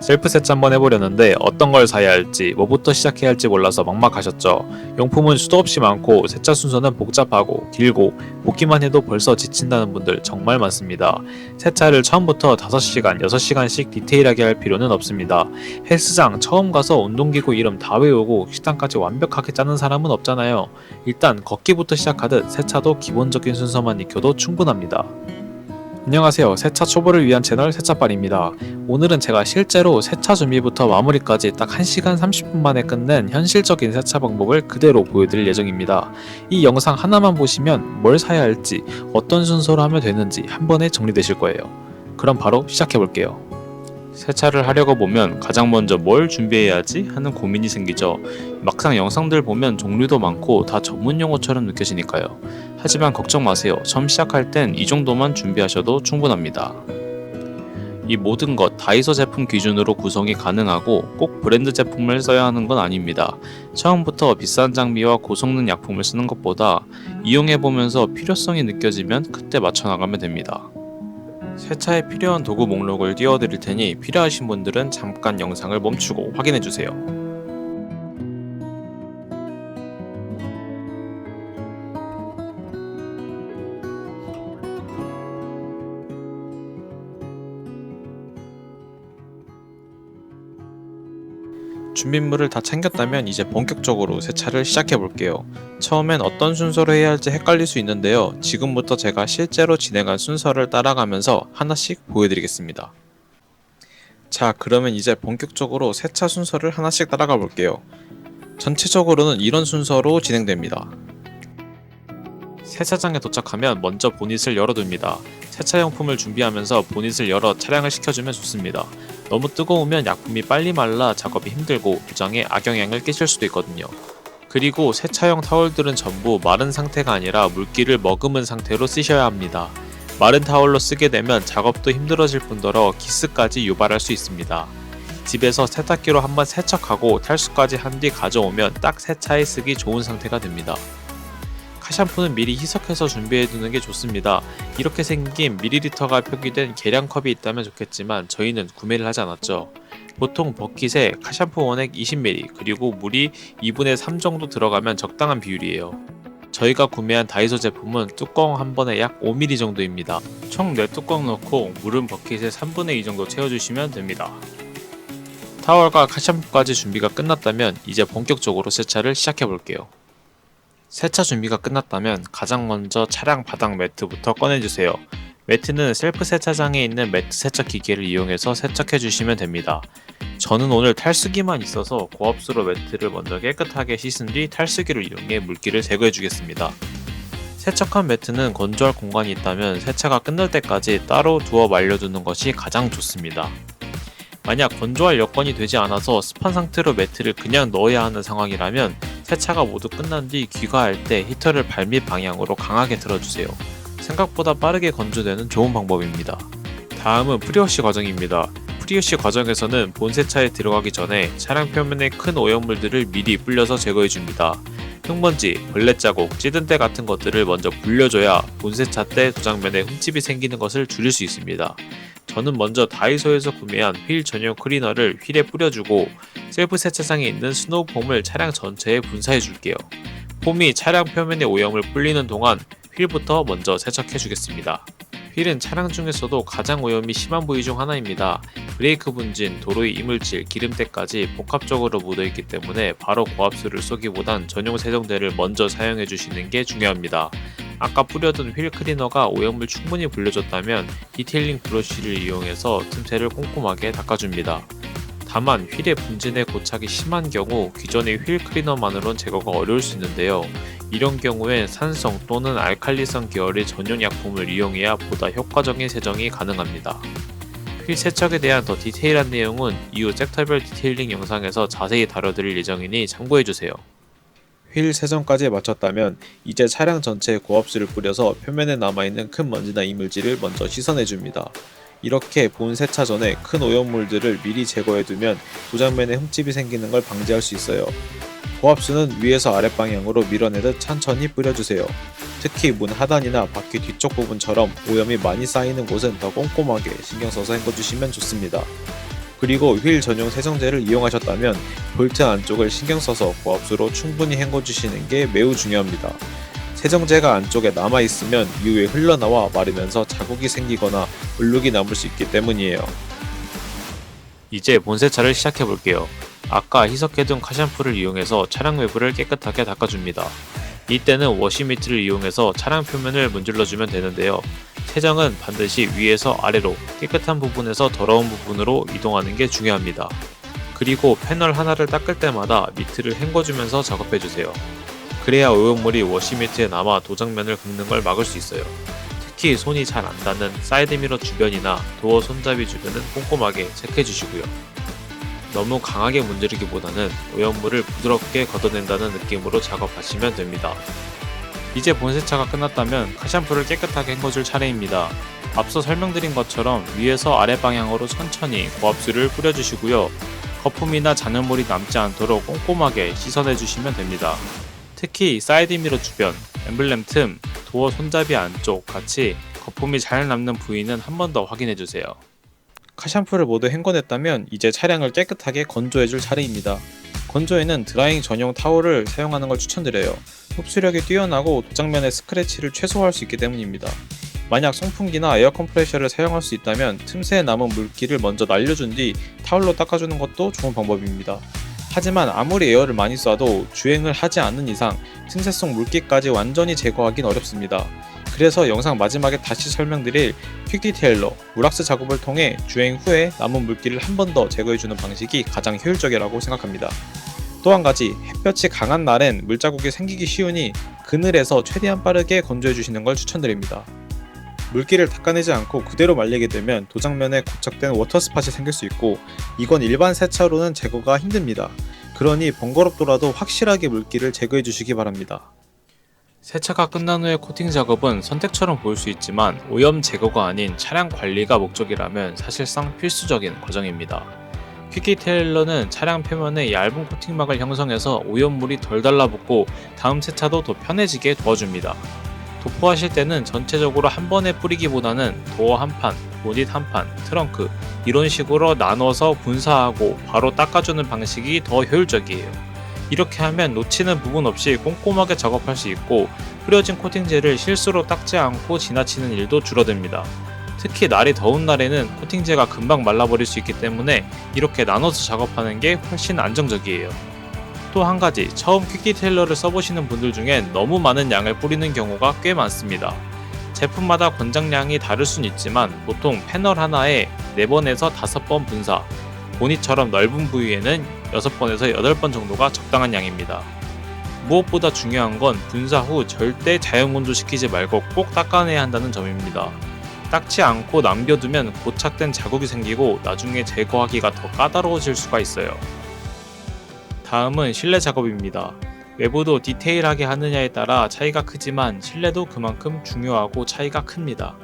셀프 세차 한번 해보려는데 어떤 걸 사야 할지, 뭐부터 시작해야 할지 몰라서 막막하셨죠? 용품은 수도 없이 많고 세차 순서는 복잡하고 길고 보기만 해도 벌써 지친다는 분들 정말 많습니다. 세차를 처음부터 5시간, 6시간씩 디테일하게 할 필요는 없습니다. 헬스장 처음 가서 운동기구 이름 다 외우고 식단까지 완벽하게 짜는 사람은 없잖아요. 일단 걷기부터 시작하듯 세차도 기본적인 순서만 익혀도 충분합니다. 안녕하세요. 세차 초보를 위한 채널 세차빨입니다. 오늘은 제가 실제로 세차 준비부터 마무리까지 딱 1시간 30분 만에 끝낸 현실적인 세차 방법을 그대로 보여드릴 예정입니다. 이 영상 하나만 보시면 뭘 사야 할지, 어떤 순서로 하면 되는지 한 번에 정리되실 거예요. 그럼 바로 시작해볼게요. 세차를 하려고 보면 가장 먼저 뭘 준비해야 하지 하는 고민이 생기죠. 막상 영상들 보면 종류도 많고 다 전문 용어처럼 느껴지니까요. 하지만 걱정 마세요. 처음 시작할 땐 이 정도만 준비하셔도 충분합니다. 이 모든 것 다이소 제품 기준으로 구성이 가능하고 꼭 브랜드 제품을 써야 하는 건 아닙니다. 처음부터 비싼 장비와 고성능 약품을 쓰는 것보다 이용해보면서 필요성이 느껴지면 그때 맞춰나가면 됩니다. 세차에 필요한 도구 목록을 띄워드릴 테니 필요하신 분들은 잠깐 영상을 멈추고 확인해주세요. 준비물을 다 챙겼다면 이제 본격적으로 세차를 시작해볼게요. 처음엔 어떤 순서로 해야 할지 헷갈릴 수 있는데요. 지금부터 제가 실제로 진행한 순서를 따라가면서 하나씩 보여드리겠습니다. 자, 그러면 이제 본격적으로 세차 순서를 하나씩 따라가 볼게요. 전체적으로는 이런 순서로 진행됩니다. 세차장에 도착하면 먼저 보닛을 열어둡니다. 세차용품을 준비하면서 보닛을 열어 차량을 식혀주면 좋습니다. 너무 뜨거우면 약품이 빨리 말라 작업이 힘들고 부장에 악영향을 끼칠 수도 있거든요. 그리고 세차용 타월들은 전부 마른 상태가 아니라 물기를 머금은 상태로 쓰셔야 합니다. 마른 타월로 쓰게 되면 작업도 힘들어질 뿐더러 기스까지 유발할 수 있습니다. 집에서 세탁기로 한번 세척하고 탈수까지 한 뒤 가져오면 딱 세차에 쓰기 좋은 상태가 됩니다. 샤샴푸는 미리 희석해서 준비해두는 게 좋습니다. 이렇게 생긴 밀리리터가 표기된 계량컵이 있다면 좋겠지만 저희는 구매를 하지 않았죠. 보통 버킷에 샤샴푸 원액 20ml 그리고 물이 2분의 3 정도 들어가면 적당한 비율이에요. 저희가 구매한 다이소 제품은 뚜껑 한 번에 약 5ml 정도입니다. 총 4뚜껑 넣고 물은 버킷의 3분의 2 정도 채워주시면 됩니다. 타월과 샤샴푸까지 준비가 끝났다면 이제 본격적으로 세차를 시작해볼게요. 세차 준비가 끝났다면 가장 먼저 차량 바닥 매트부터 꺼내주세요. 매트는 셀프 세차장에 있는 매트 세척 기계를 이용해서 세척해주시면 됩니다. 저는 오늘 탈수기만 있어서 고압수로 매트를 먼저 깨끗하게 씻은 뒤 탈수기를 이용해 물기를 제거해주겠습니다. 세척한 매트는 건조할 공간이 있다면 세차가 끝날 때까지 따로 두어 말려두는 것이 가장 좋습니다. 만약 건조할 여건이 되지 않아서 습한 상태로 매트를 그냥 넣어야 하는 상황이라면 세차가 모두 끝난 뒤 귀가할 때 히터를 발밑 방향으로 강하게 틀어주세요. 생각보다 빠르게 건조되는 좋은 방법입니다. 다음은 프리워시 과정입니다. 프리워시 과정에서는 본 세차에 들어가기 전에 차량 표면에 큰 오염물들을 미리 불려서 제거해줍니다. 흙먼지, 벌레 자국, 찌든 때 같은 것들을 먼저 불려줘야 본 세차 때 도장면에 흠집이 생기는 것을 줄일 수 있습니다. 저는 먼저 다이소에서 구매한 휠 전용 클리너를 휠에 뿌려주고 셀프 세차장에 있는 스노우 폼을 차량 전체에 분사해 줄게요. 폼이 차량 표면의 오염을 불리는 동안 휠부터 먼저 세척해 주겠습니다. 휠은 차량 중에서도 가장 오염이 심한 부위 중 하나입니다. 브레이크 분진, 도로의 이물질, 기름때까지 복합적으로 묻어있기 때문에 바로 고압수를 쏘기보단 전용 세정제를 먼저 사용해 주시는 게 중요합니다. 아까 뿌려둔 휠 클리너가 오염을 충분히 불려줬다면 디테일링 브러쉬를 이용해서 틈새를 꼼꼼하게 닦아줍니다. 다만 휠의 분진에 고착이 심한 경우 기존의 휠 클리너만으론 제거가 어려울 수 있는데요. 이런 경우엔 산성 또는 알칼리성 계열의 전용 약품을 이용해야 보다 효과적인 세정이 가능합니다. 휠 세척에 대한 더 디테일한 내용은 이후 섹터별 디테일링 영상에서 자세히 다뤄드릴 예정이니 참고해주세요. 휠 세정까지 마쳤다면 이제 차량 전체에 고압수를 뿌려서 표면에 남아있는 큰 먼지나 이물질을 먼저 씻어내줍니다. 이렇게 본 세차 전에 큰 오염물들을 미리 제거해두면 도장면에 흠집이 생기는 걸 방지할 수 있어요. 고압수는 위에서 아랫방향으로 밀어내듯 천천히 뿌려주세요. 특히 문 하단이나 바퀴 뒤쪽 부분처럼 오염이 많이 쌓이는 곳은 더 꼼꼼하게 신경써서 헹궈주시면 좋습니다. 그리고 휠 전용 세정제를 이용하셨다면 볼트 안쪽을 신경 써서 고압수로 충분히 헹궈주시는 게 매우 중요합니다. 세정제가 안쪽에 남아있으면 이후에 흘러나와 마르면서 자국이 생기거나 얼룩이 남을 수 있기 때문이에요. 이제 본세차를 시작해 볼게요. 아까 희석해둔 카샴푸를 이용해서 차량 외부를 깨끗하게 닦아줍니다. 이때는 워시미트를 이용해서 차량 표면을 문질러주면 되는데요. 세정은 반드시 위에서 아래로 깨끗한 부분에서 더러운 부분으로 이동하는 게 중요합니다. 그리고 패널 하나를 닦을 때마다 미트를 헹궈주면서 작업해주세요. 그래야 오염물이 워시미트에 남아 도장면을 긁는 걸 막을 수 있어요. 특히 손이 잘 안 닿는 사이드미러 주변이나 도어 손잡이 주변은 꼼꼼하게 체크해주시고요. 너무 강하게 문지르기보다는 오염물을 부드럽게 걷어낸다는 느낌으로 작업하시면 됩니다. 이제 본세차가 끝났다면 카샴푸를 깨끗하게 헹궈줄 차례입니다. 앞서 설명드린 것처럼 위에서 아래 방향으로 천천히 고압수를 뿌려주시고요. 거품이나 잔여물이 남지 않도록 꼼꼼하게 씻어내주시면 됩니다. 특히 사이드미러 주변, 엠블렘 틈, 도어 손잡이 안쪽 같이 거품이 잘 남는 부위는 한 번 더 확인해주세요. 카샴푸를 모두 헹궈냈다면 이제 차량을 깨끗하게 건조해줄 차례입니다. 건조에는 드라잉 전용 타올을 사용하는 걸 추천드려요. 흡수력이 뛰어나고 도장면의 스크래치를 최소화할 수 있기 때문입니다. 만약 송풍기나 에어 컴프레셔를 사용할 수 있다면 틈새에 남은 물기를 먼저 날려준 뒤 타올로 닦아주는 것도 좋은 방법입니다. 하지만 아무리 에어를 많이 쏴도 주행을 하지 않는 이상 틈새 속 물기까지 완전히 제거하긴 어렵습니다. 그래서 영상 마지막에 다시 설명드릴 퀵 디테일러, 물왁스 작업을 통해 주행 후에 남은 물기를 한 번 더 제거해주는 방식이 가장 효율적이라고 생각합니다. 또 한 가지, 햇볕이 강한 날엔 물자국이 생기기 쉬우니 그늘에서 최대한 빠르게 건조해주시는 걸 추천드립니다. 물기를 닦아내지 않고 그대로 말리게 되면 도장면에 고착된 워터스팟이 생길 수 있고 이건 일반 세차로는 제거가 힘듭니다. 그러니 번거롭더라도 확실하게 물기를 제거해 주시기 바랍니다. 세차가 끝난 후의 코팅 작업은 선택처럼 보일 수 있지만 오염 제거가 아닌 차량 관리가 목적이라면 사실상 필수적인 과정입니다. 퀵 디테일러는 차량 표면에 얇은 코팅막을 형성해서 오염물이 덜 달라붙고 다음 세차도 더 편해지게 도와줍니다. 도포하실 때는 전체적으로 한 번에 뿌리기보다는 도어 한 판, 보닛 한 판, 트렁크 이런 식으로 나눠서 분사하고 바로 닦아주는 방식이 더 효율적이에요. 이렇게 하면 놓치는 부분 없이 꼼꼼하게 작업할 수 있고 뿌려진 코팅제를 실수로 닦지 않고 지나치는 일도 줄어듭니다. 특히 날이 더운 날에는 코팅제가 금방 말라버릴 수 있기 때문에 이렇게 나눠서 작업하는 게 훨씬 안정적이에요. 또 한 가지, 처음 퀵 디테일러를 써보시는 분들 중엔 너무 많은 양을 뿌리는 경우가 꽤 많습니다. 제품마다 권장량이 다를 순 있지만 보통 패널 하나에 4번에서 5번 분사, 보닛처럼 넓은 부위에는 6번에서 8번 정도가 적당한 양입니다. 무엇보다 중요한 건 분사 후 절대 자연건조 시키지 말고 꼭 닦아내야 한다는 점입니다. 닦지 않고 남겨두면 고착된 자국이 생기고 나중에 제거하기가 더 까다로워질 수가 있어요. 다음은 실내 작업입니다. 외부도 디테일하게 하느냐에 따라 차이가 크지만 실내도 그만큼 중요하고 차이가 큽니다.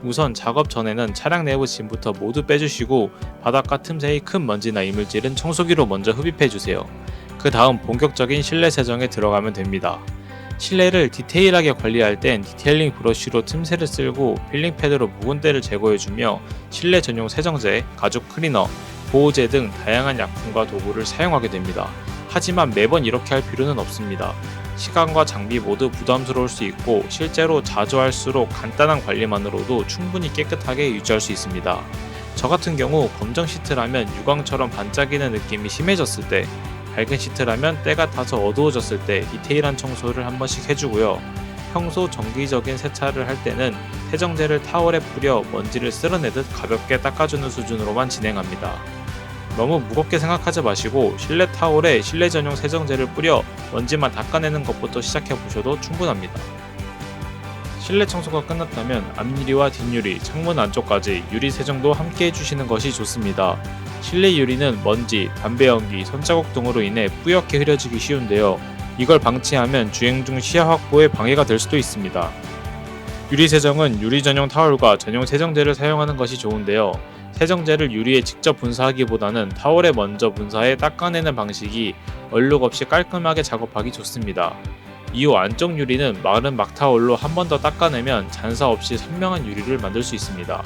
우선 작업 전에는 차량 내부 짐부터 모두 빼주시고 바닥과 틈새의 큰 먼지나 이물질은 청소기로 먼저 흡입해주세요. 그 다음 본격적인 실내 세정에 들어가면 됩니다. 실내를 디테일하게 관리할 땐 디테일링 브러쉬로 틈새를 쓸고 필링 패드로 묵은 때를 제거해주며 실내 전용 세정제, 가죽 클리너, 보호제 등 다양한 약품과 도구를 사용하게 됩니다. 하지만 매번 이렇게 할 필요는 없습니다. 시간과 장비 모두 부담스러울 수 있고 실제로 자주 할수록 간단한 관리만으로도 충분히 깨끗하게 유지할 수 있습니다. 저 같은 경우 검정 시트라면 유광처럼 반짝이는 느낌이 심해졌을 때, 밝은 시트라면 때가 타서 어두워졌을 때 디테일한 청소를 한 번씩 해주고요. 평소 정기적인 세차를 할 때는 세정제를 타월에 뿌려 먼지를 쓸어내듯 가볍게 닦아주는 수준으로만 진행합니다. 너무 무겁게 생각하지 마시고 실내 타올에 실내 전용 세정제를 뿌려 먼지만 닦아내는 것부터 시작해 보셔도 충분합니다. 실내 청소가 끝났다면 앞유리와 뒷유리, 창문 안쪽까지 유리 세정도 함께 해주시는 것이 좋습니다. 실내 유리는 먼지, 담배 연기, 손자국 등으로 인해 뿌옇게 흐려지기 쉬운데요. 이걸 방치하면 주행 중 시야 확보에 방해가 될 수도 있습니다. 유리 세정은 유리 전용 타올과 전용 세정제를 사용하는 것이 좋은데요. 세정제를 유리에 직접 분사하기보다는 타올에 먼저 분사해 닦아내는 방식이 얼룩 없이 깔끔하게 작업하기 좋습니다. 이후 안쪽 유리는 마른 막타올로 한 번 더 닦아내면 잔사 없이 선명한 유리를 만들 수 있습니다.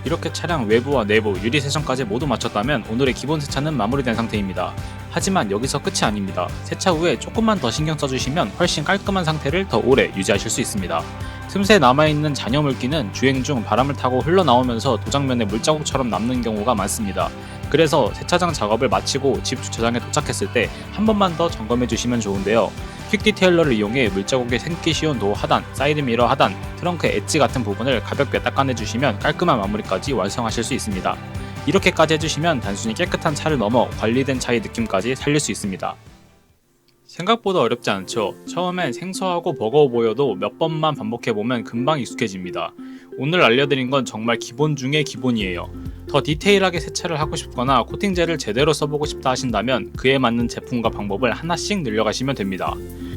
이렇게 차량 외부와 내부, 유리 세정까지 모두 마쳤다면 오늘의 기본 세차는 마무리된 상태입니다. 하지만 여기서 끝이 아닙니다. 세차 후에 조금만 더 신경 써주시면 훨씬 깔끔한 상태를 더 오래 유지하실 수 있습니다. 틈새 남아있는 잔여 물기는 주행 중 바람을 타고 흘러나오면서 도장면에 물자국처럼 남는 경우가 많습니다. 그래서 세차장 작업을 마치고 집 주차장에 도착했을 때 한 번만 더 점검해 주시면 좋은데요. 퀵 디테일러를 이용해 물자국이 생기기 쉬운 도어 하단, 사이드미러 하단, 트렁크 엣지 같은 부분을 가볍게 닦아내 주시면 깔끔한 마무리까지 완성하실 수 있습니다. 이렇게까지 해주시면 단순히 깨끗한 차를 넘어 관리된 차의 느낌까지 살릴 수 있습니다. 생각보다 어렵지 않죠. 처음엔 생소하고 버거워 보여도 몇 번만 반복해보면 금방 익숙해집니다. 오늘 알려드린 건 정말 기본 중의 기본이에요. 더 디테일하게 세차를 하고 싶거나 코팅제를 제대로 써보고 싶다 하신다면 그에 맞는 제품과 방법을 하나씩 늘려가시면 됩니다.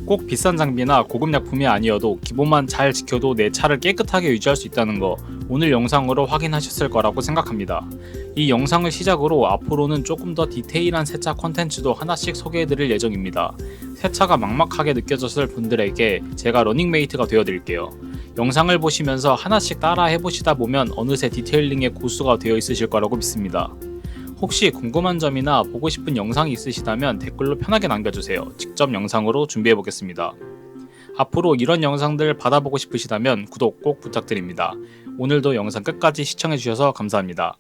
꼭 비싼 장비나 고급 약품이 아니어도 기본만 잘 지켜도 내 차를 깨끗하게 유지할 수 있다는 거 오늘 영상으로 확인하셨을 거라고 생각합니다. 이 영상을 시작으로 앞으로는 조금 더 디테일한 세차 콘텐츠도 하나씩 소개해드릴 예정입니다. 세차가 막막하게 느껴졌을 분들에게 제가 러닝메이트가 되어드릴게요. 영상을 보시면서 하나씩 따라 해보시다 보면 어느새 디테일링의 고수가 되어 있으실 거라고 믿습니다. 혹시 궁금한 점이나 보고 싶은 영상이 있으시다면 댓글로 편하게 남겨주세요. 직접 영상으로 준비해보겠습니다. 앞으로 이런 영상들 받아보고 싶으시다면 구독 꼭 부탁드립니다. 오늘도 영상 끝까지 시청해주셔서 감사합니다.